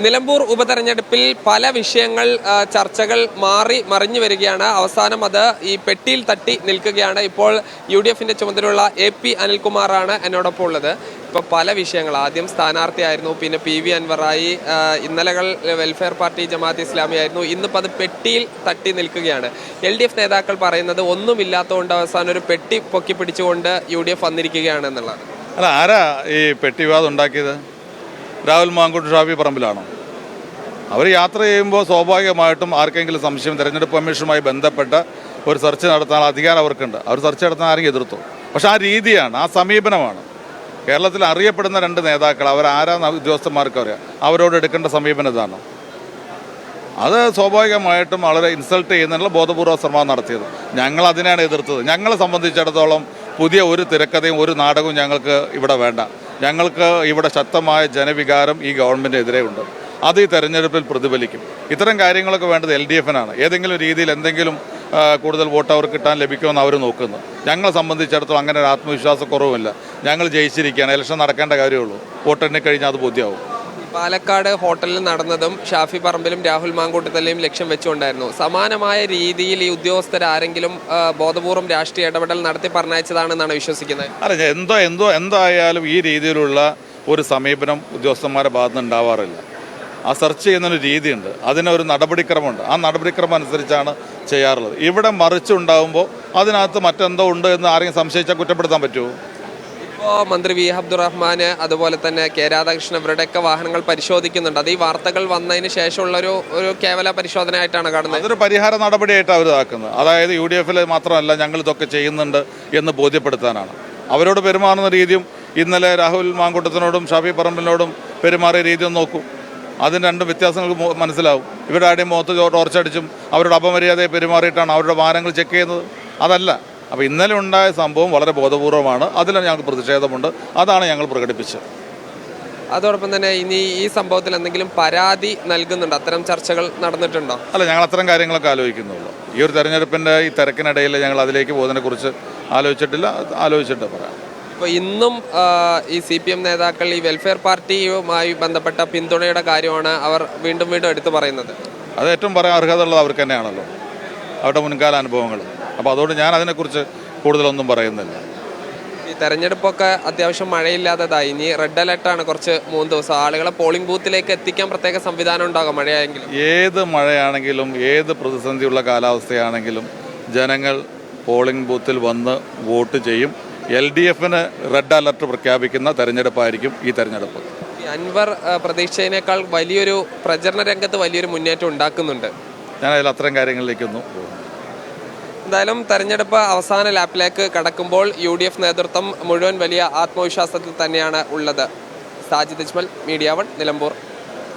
നിലമ്പൂർ ഉപതെരഞ്ഞെടുപ്പിൽ പല വിഷയങ്ങൾ ചർച്ചകൾ മറിഞ്ഞു വരികയാണ്. അവസാനം അത് ഈ പെട്ടിയിൽ തട്ടി നിൽക്കുകയാണ്. ഇപ്പോൾ UDFന്റെ ചുമതലയുള്ള AP അനിൽകുമാറാണ് എന്നോടൊപ്പം ഉള്ളത്. ഇപ്പോൾ പല വിഷയങ്ങൾ, ആദ്യം സ്ഥാനാർത്ഥിയായിരുന്നു, പിന്നെ PV അൻവറായി, ഇന്നലകൾ welfare party Jamaat Islami ആയിരുന്നു, ഇന്നിപ്പോൾ അത് പെട്ടിയിൽ തട്ടി നിൽക്കുകയാണ്. LDF നേതാക്കൾ പറയുന്നത് ഒന്നുമില്ലാത്തതുകൊണ്ട് അവസാനം ഒരു പെട്ടി പൊക്കി പിടിച്ചുകൊണ്ട് UDF വന്നിരിക്കുകയാണ് എന്നുള്ളതാണ്. അല്ല, ആരാ ഈ പെട്ടി വിവാദം ഉണ്ടാക്കിയത്? രാഹുൽ മാങ്കൂട്ട്, ഷാഫി പറമ്പിലാണോ? അവർ യാത്ര ചെയ്യുമ്പോൾ സ്വാഭാവികമായിട്ടും ആർക്കെങ്കിലും സംശയം, തെരഞ്ഞെടുപ്പ് കമ്മീഷനുമായി ബന്ധപ്പെട്ട ഒരു സെർച്ച് നടത്താൻ അധികാരം അവർക്കുണ്ട്. അവർ സെർച്ച് നടത്താൻ ആരെങ്കിലും എതിർത്തു. പക്ഷെ ആ രീതിയാണ്, ആ സമീപനമാണ് കേരളത്തിൽ അറിയപ്പെടുന്ന രണ്ട് നേതാക്കൾ, അവരാരാ ഉദ്യോഗസ്ഥന്മാർക്ക് അറിയാം, അവരോട് എടുക്കേണ്ട സമീപനം ഇതാണ്. അത് സ്വാഭാവികമായിട്ടും വളരെ ഇൻസൾട്ട് ചെയ്യുന്നതിനുള്ള ബോധപൂർവ്വ ശ്രമം നടത്തിയത്. ഞങ്ങൾ അതിനെയാണ് എതിർത്തത്. ഞങ്ങളെ സംബന്ധിച്ചിടത്തോളം പുതിയ ഒരു തിരക്കഥയും ഒരു നാടകവും ഞങ്ങൾക്ക് ഇവിടെ വേണ്ട. ഞങ്ങൾക്ക് ഇവിടെ ശക്തമായ ജനവികാരം ഈ ഗവൺമെൻറ്റിനെതിരെ ഉണ്ട്. അത് ഈ തെരഞ്ഞെടുപ്പിൽ പ്രതിഫലിക്കും. ഇത്തരം കാര്യങ്ങളൊക്കെ വേണ്ടത് LDFനാണ്. ഏതെങ്കിലും രീതിയിൽ എന്തെങ്കിലും കൂടുതൽ വോട്ട് അവർക്ക് കിട്ടാൻ ലഭിക്കുമെന്ന് അവർ നോക്കുന്നു. ഞങ്ങളെ സംബന്ധിച്ചിടത്തോളം അങ്ങനെ ഒരു ആത്മവിശ്വാസക്കുറവുമില്ല. ഞങ്ങൾ ജയിച്ചിരിക്കുകയാണ്. ഇലക്ഷൻ നടക്കേണ്ട കാര്യമുള്ളൂ. വോട്ടെണ്ണി കഴിഞ്ഞാൽ അത് ബോധ്യമാവും. പാലക്കാട് ഹോട്ടലിൽ നടന്നതും ഷാഫി പറമ്പിലും രാഹുൽ മാങ്കൂട്ടത്തിലെയും ലക്ഷ്യം വെച്ചുകൊണ്ടായിരുന്നു. സമാനമായ രീതിയിൽ ഈ ഉദ്യോഗസ്ഥർ ആരെങ്കിലും ബോധപൂർവം രാഷ്ട്രീയ ഇടപെടൽ നടത്തി പറഞ്ഞയച്ചതാണെന്നാണ് വിശ്വസിക്കുന്നത്. അല്ല, എന്തായാലും ഈ രീതിയിലുള്ള ഒരു സമീപനം ഉദ്യോഗസ്ഥന്മാരുടെ ഭാഗത്തുനിന്ന് ഉണ്ടാവാറില്ല. ആ സെർച്ച് ചെയ്യുന്നൊരു രീതിയുണ്ട്, അതിനൊരു നടപടിക്രമമുണ്ട്. ആ നടപടിക്രമം അനുസരിച്ചാണ് ചെയ്യാറുള്ളത്. ഇവിടെ മറിച്ചുണ്ടാകുമ്പോൾ അതിനകത്ത് മറ്റെന്തോ ഉണ്ട് എന്ന് ആരെങ്കിലും സംശയിച്ചാൽ കുറ്റപ്പെടുത്താൻ പറ്റുമോ? ഇപ്പോൾ മന്ത്രി V അബ്ദുറഹ്മാന്, അതുപോലെ തന്നെ K രാധാകൃഷ്ണൻ, ഇവരുടെയൊക്കെ വാഹനങ്ങൾ പരിശോധിക്കുന്നുണ്ട്. അത് ഈ വാർത്തകൾ വന്നതിന് ശേഷമുള്ള ഒരു കേവല പരിശോധന ആയിട്ടാണ് കാണുന്നത്. അതൊരു പരിഹാര നടപടിയായിട്ട് അവർ ഇതാക്കുന്നത്. അതായത് UDFൽ മാത്രമല്ല, ഞങ്ങൾ ഇതൊക്കെ ചെയ്യുന്നുണ്ട് എന്ന് ബോധ്യപ്പെടുത്താനാണ്. അവരോട് പെരുമാറുന്ന രീതിയും ഇന്നലെ രാഹുൽ മാങ്കൂട്ടത്തിനോടും ഷാഫി പറമ്പിലിനോടും പെരുമാറിയ രീതിയും നോക്കൂ. അതിന് രണ്ടും വ്യത്യാസങ്ങൾ മനസ്സിലാവും. ഇവരുടെ ആരുടെയും മുഖത്ത് ടോർച്ചടിച്ചും അവരുടെ അപമര്യാദയെ പെരുമാറിയിട്ടാണ് അവരുടെ വാഹനങ്ങൾ ചെക്ക് ചെയ്യുന്നത്. അതല്ല. അപ്പോൾ ഇന്നലെ ഉണ്ടായ സംഭവം വളരെ ബോധപൂർവമാണ്. അതിലാണ് ഞങ്ങൾക്ക് പ്രതിഷേധമുണ്ട്. അതാണ് ഞങ്ങൾ പ്രകടിപ്പിച്ചത്. അതോടൊപ്പം തന്നെ ഇനി ഈ സംഭവത്തിൽ എന്തെങ്കിലും പരാതി നൽകുന്നുണ്ടോ? അത്തരം ചർച്ചകൾ നടന്നിട്ടുണ്ടോ? അല്ല, ഞങ്ങൾ അത്തരം കാര്യങ്ങളൊക്കെ ആലോചിക്കുന്നുള്ളൂ. ഈ ഒരു തെരഞ്ഞെടുപ്പിൻ്റെ ഈ തിരക്കിനിടയിൽ ഞങ്ങൾ അതിലേക്ക് പോകുന്നതിനെക്കുറിച്ച് ആലോചിച്ചിട്ടില്ല. ആലോചിച്ചിട്ട് പറയാം. ഇപ്പോൾ ഇന്നും ഈ CPM നേതാക്കൾ ഈ വെൽഫെയർ പാർട്ടിയുമായി ബന്ധപ്പെട്ട പിന്തുണയുടെ കാര്യമാണ് അവർ വീണ്ടും എടുത്തു പറയുന്നത്. അത് ഏറ്റവും പറയാൻ അർഹതയുള്ളത് അവർക്ക് തന്നെയാണല്ലോ, അവരുടെ മുൻകാല അനുഭവങ്ങൾ. അപ്പോൾ അതുകൊണ്ട് ഞാൻ അതിനെക്കുറിച്ച് കൂടുതലൊന്നും പറയുന്നില്ല. ഈ തെരഞ്ഞെടുപ്പൊക്കെ അത്യാവശ്യം മഴയില്ലാത്തതായി. ഇനി റെഡ് അലർട്ടാണ് കുറച്ച് 3 ദിവസം. ആളുകളെ പോളിംഗ് ബൂത്തിലേക്ക് എത്തിക്കാൻ പ്രത്യേക സംവിധാനം ഉണ്ടാകും മഴയായെങ്കിലും. ഏത് മഴയാണെങ്കിലും ഏത് പ്രതിസന്ധിയുള്ള കാലാവസ്ഥയാണെങ്കിലും ജനങ്ങൾ പോളിംഗ് ബൂത്തിൽ വന്ന് വോട്ട് ചെയ്യും. LDFന് റെഡ് അലർട്ട് പ്രഖ്യാപിക്കുന്ന തെരഞ്ഞെടുപ്പായിരിക്കും ഈ തെരഞ്ഞെടുപ്പ്. അൻവർ പ്രതീക്ഷയേക്കാൾ വലിയൊരു പ്രചരണ രംഗത്ത് വലിയൊരു മുന്നേറ്റം ഉണ്ടാക്കുന്നുണ്ട്. ഞാൻ അതിൽ അത്തരം കാര്യങ്ങളിലേക്കൊന്നും പോകുന്നു. എന്തായാലും തെരഞ്ഞെടുപ്പ് അവസാന ലാപ്പിലേക്ക് കടക്കുമ്പോൾ UDF നേതൃത്വം മുഴുവൻ വലിയ ആത്മവിശ്വാസത്തിൽ തന്നെയാണ് ഉള്ളത്. സാജിദ് അജ്മൽ, മീഡിയ 1, നിലമ്പൂർ.